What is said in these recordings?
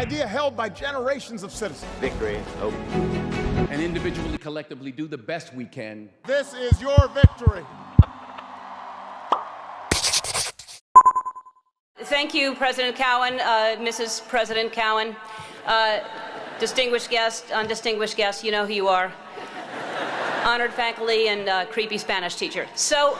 idea held by generations of citizens. Victory, hope. And individually, collectively, do the best we can. This is your victory. Thank you, President Cowan, Mrs. President Cowan, distinguished guests, undistinguished guests, you know who you are. Honored faculty and creepy Spanish teacher. So,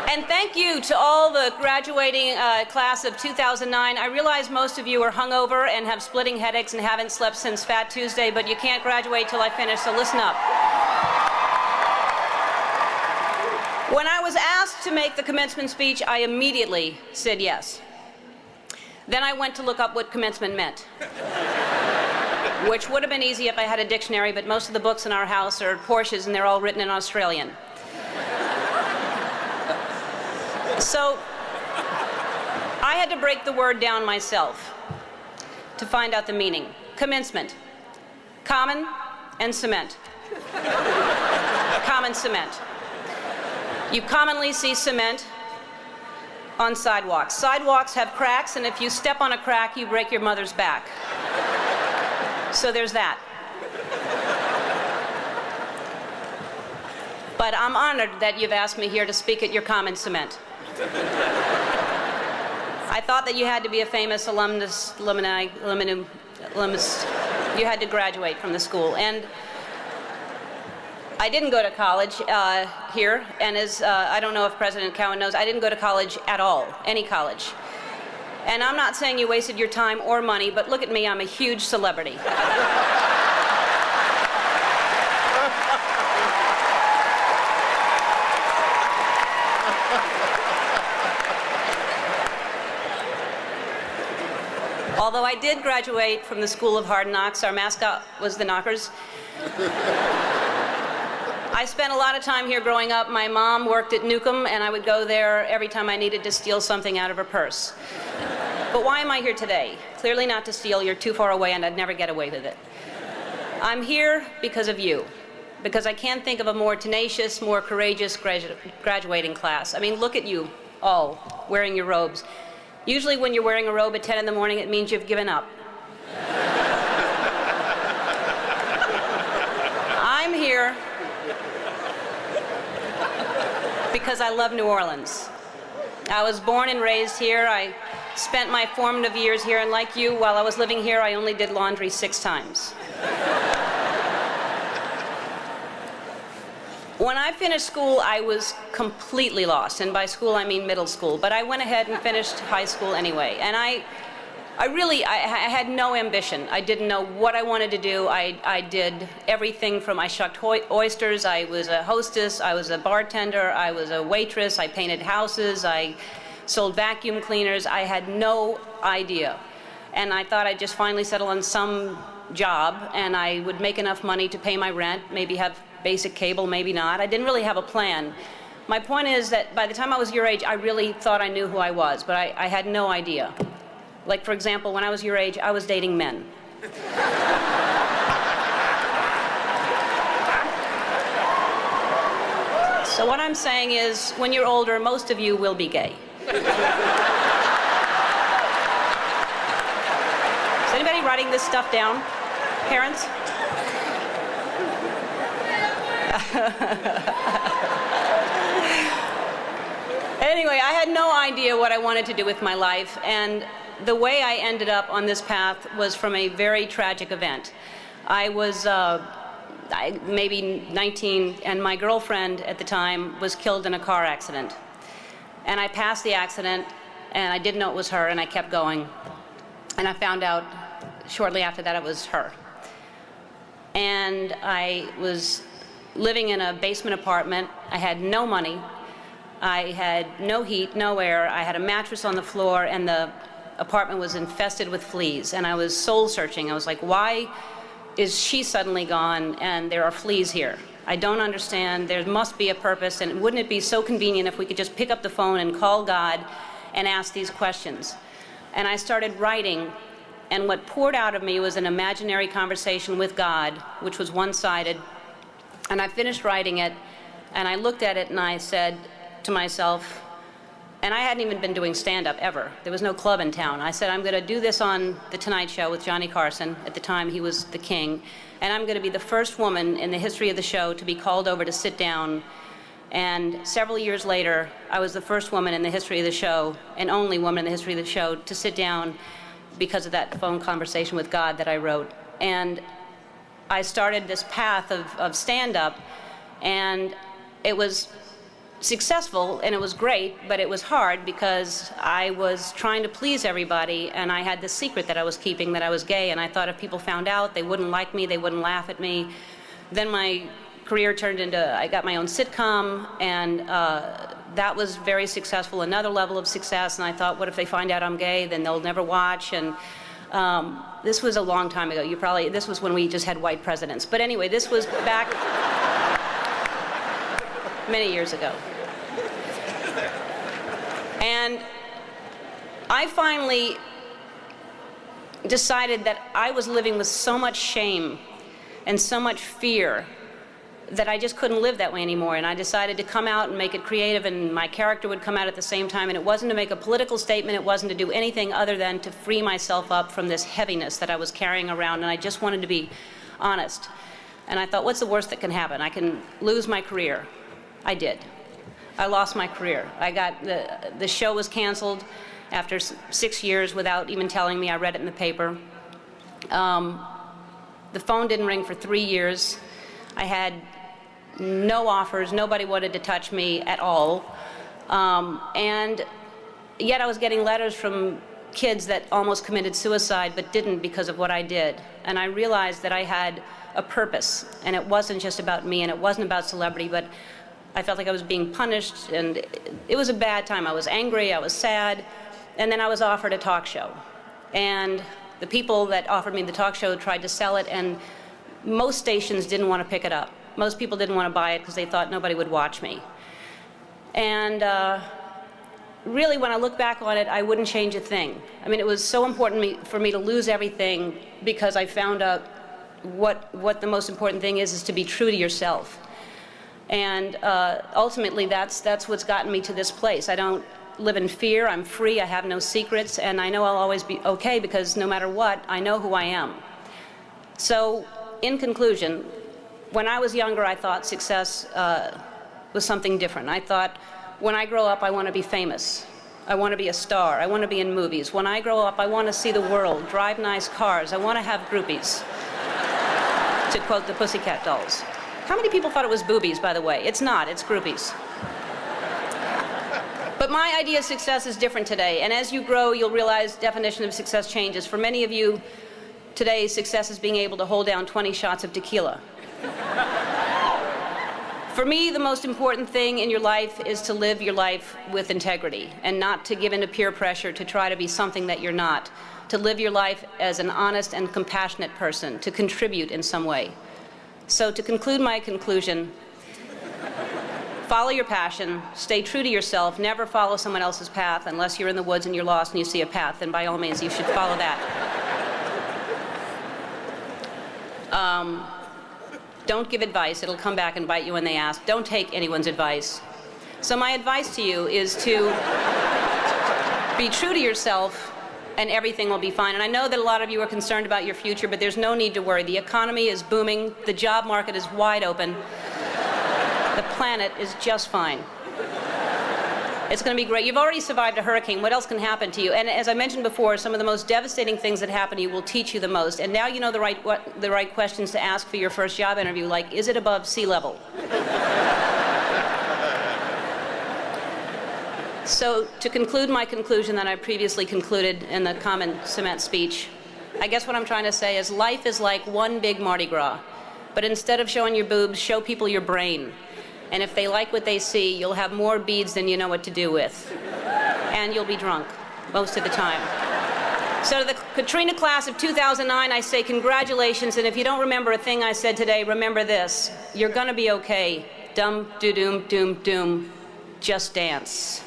and thank you to all the graduating class of 2009. I realize most of you are hungover and have splitting headaches and haven't slept since Fat Tuesday, but you can't graduate till I finish, so listen up. When I was asked to make the commencement speech, I immediately said yes. Then I went to look up what commencement meant, which would have been easy if I had a dictionary, but most of the books in our house are Porsches and they're all written in Australian. So I had to break the word down myself to find out the meaning. Commencement, common and cement. Common cement. You commonly see cement on sidewalks. Sidewalks have cracks, and if you step on a crack, you break your mother's back. So there's that. But I'm honored that you've asked me here to speak at your common cement. I thought that you had to be a famous alumnus. You had to graduate from the school. And I didn't go to college here, and as I don't know if President Cowan knows, I didn't go to college at all, any college. And I'm not saying you wasted your time or money, but look at me, I'm a huge celebrity. Although I did graduate from the School of Hard Knocks, our mascot was the Knockers. I spent a lot of time here growing up. My mom worked at Newcomb, and I would go there every time I needed to steal something out of her purse. But why am I here today? Clearly not to steal. You're too far away, and I'd never get away with it. I'm here because of you, because I can't think of a more tenacious, more courageous graduating class. I mean, look at you all wearing your robes. Usually when you're wearing a robe at 10 in the morning, it means you've given up. I'm here because I love New Orleans. I was born and raised here. I spent my formative years here, and like you, while I was living here, I only did laundry 6 times. When I finished school, I was completely lost, and by school I mean middle school, but I went ahead and finished high school anyway, and I had no ambition. I didn't know what I wanted to do. I did everything from I shucked oysters, I was a hostess, I was a bartender, I was a waitress, I painted houses, I sold vacuum cleaners. I had no idea. And I thought I'd just finally settle on some job and I would make enough money to pay my rent, maybe have basic cable, maybe not. I didn't really have a plan. My point is that by the time I was your age, I really thought I knew who I was, but I had no idea. Like, for example, when I was your age, I was dating men. So what I'm saying is, when you're older, most of you will be gay. Is anybody writing this stuff down? Parents? Anyway, I had no idea what I wanted to do with my life, and the way I ended up on this path was from a very tragic event. I was maybe 19, and my girlfriend at the time was killed in a car accident. And I passed the accident, and I didn't know it was her, and I kept going. And I found out shortly after that it was her. And I was living in a basement apartment. I had no money. I had no heat, no air. I had a mattress on the floor, and the apartment was infested with fleas. And I was soul searching. I was like, why is she suddenly gone and there are fleas here? I don't understand. There must be a purpose, and wouldn't it be so convenient if we could just pick up the phone and call God and ask these questions? And I started writing, and what poured out of me was an imaginary conversation with God, which was one-sided. And I finished writing it, and I looked at it and I said to myself, And I hadn't even been doing stand-up ever. There was no club in town. I said, I'm going to do this on The Tonight Show with Johnny Carson. At the time, he was the king. And I'm going to be the first woman in the history of the show to be called over to sit down. And several years later, I was the first woman in the history of the show, and only woman in the history of the show, to sit down because of that phone conversation with God that I wrote. And I started this path of stand-up, and it was successful, and it was great, but it was hard because I was trying to please everybody, and I had this secret that I was keeping, that I was gay, and I thought if people found out, they wouldn't like me, they wouldn't laugh at me. Then my career turned into, I got my own sitcom, and that was very successful, another level of success, and I thought, what if they find out I'm gay, then they'll never watch, and this was a long time ago. This was when we just had white presidents. But anyway, this was back many years ago. And I finally decided that I was living with so much shame and so much fear that I just couldn't live that way anymore. And I decided to come out and make it creative, and my character would come out at the same time. And it wasn't to make a political statement. It wasn't to do anything other than to free myself up from this heaviness that I was carrying around. And I just wanted to be honest. And I thought, what's the worst that can happen? I can lose my career. I did. I lost my career. The show was canceled after 6 years without even telling me. I read it in the paper. The phone didn't ring for 3 years. I had no offers. Nobody wanted to touch me at all. And yet I was getting letters from kids that almost committed suicide but didn't because of what I did. And I realized that I had a purpose, and it wasn't just about me, and it wasn't about celebrity, but I felt like I was being punished, and it was a bad time. I was angry, I was sad, and then I was offered a talk show. And the people that offered me the talk show tried to sell it, and most stations didn't want to pick it up. Most people didn't want to buy it because they thought nobody would watch me. And really, when I look back on it, I wouldn't change a thing. I mean, it was so important for me to lose everything because I found out what the most important thing is to be true to yourself. And ultimately, that's what's gotten me to this place. I don't live in fear. I'm free. I have no secrets. And I know I'll always be okay because no matter what, I know who I am. So, in conclusion, when I was younger, I thought success was something different. I thought, when I grow up, I want to be famous. I want to be a star. I want to be in movies. When I grow up, I want to see the world, drive nice cars. I want to have groupies, to quote the Pussycat Dolls. How many people thought it was boobies, by the way? It's not, it's groupies. But my idea of success is different today, and as you grow, you'll realize definition of success changes. For many of you, today, success is being able to hold down 20 shots of tequila. For me, the most important thing in your life is to live your life with integrity and not to give in to peer pressure to try to be something that you're not. To live your life as an honest and compassionate person, to contribute in some way. So to conclude my conclusion, follow your passion, stay true to yourself, never follow someone else's path unless you're in the woods and you're lost and you see a path, then by all means you should follow that. Don't give advice, it'll come back and bite you when they ask. Don't take anyone's advice. So my advice to you is to be true to yourself, and everything will be fine. And I know that a lot of you are concerned about your future, but there's no need to worry. The economy is booming, the job market is wide open, the planet is just fine. It's going to be great. You've already survived a hurricane. What else can happen to you? And as I mentioned before, some of the most devastating things that happen to you will teach you the most. And now you know the right questions to ask for your first job interview, like, is it above sea level? So to conclude my conclusion that I previously concluded in the common cement speech, I guess what I'm trying to say is life is like one big Mardi Gras. But instead of showing your boobs, show people your brain. And if they like what they see, you'll have more beads than you know what to do with. And you'll be drunk most of the time. So to the Katrina class of 2009, I say congratulations, and if you don't remember a thing I said today, remember this. You're gonna be okay. Dum, do-doom, doom, doom. Just dance.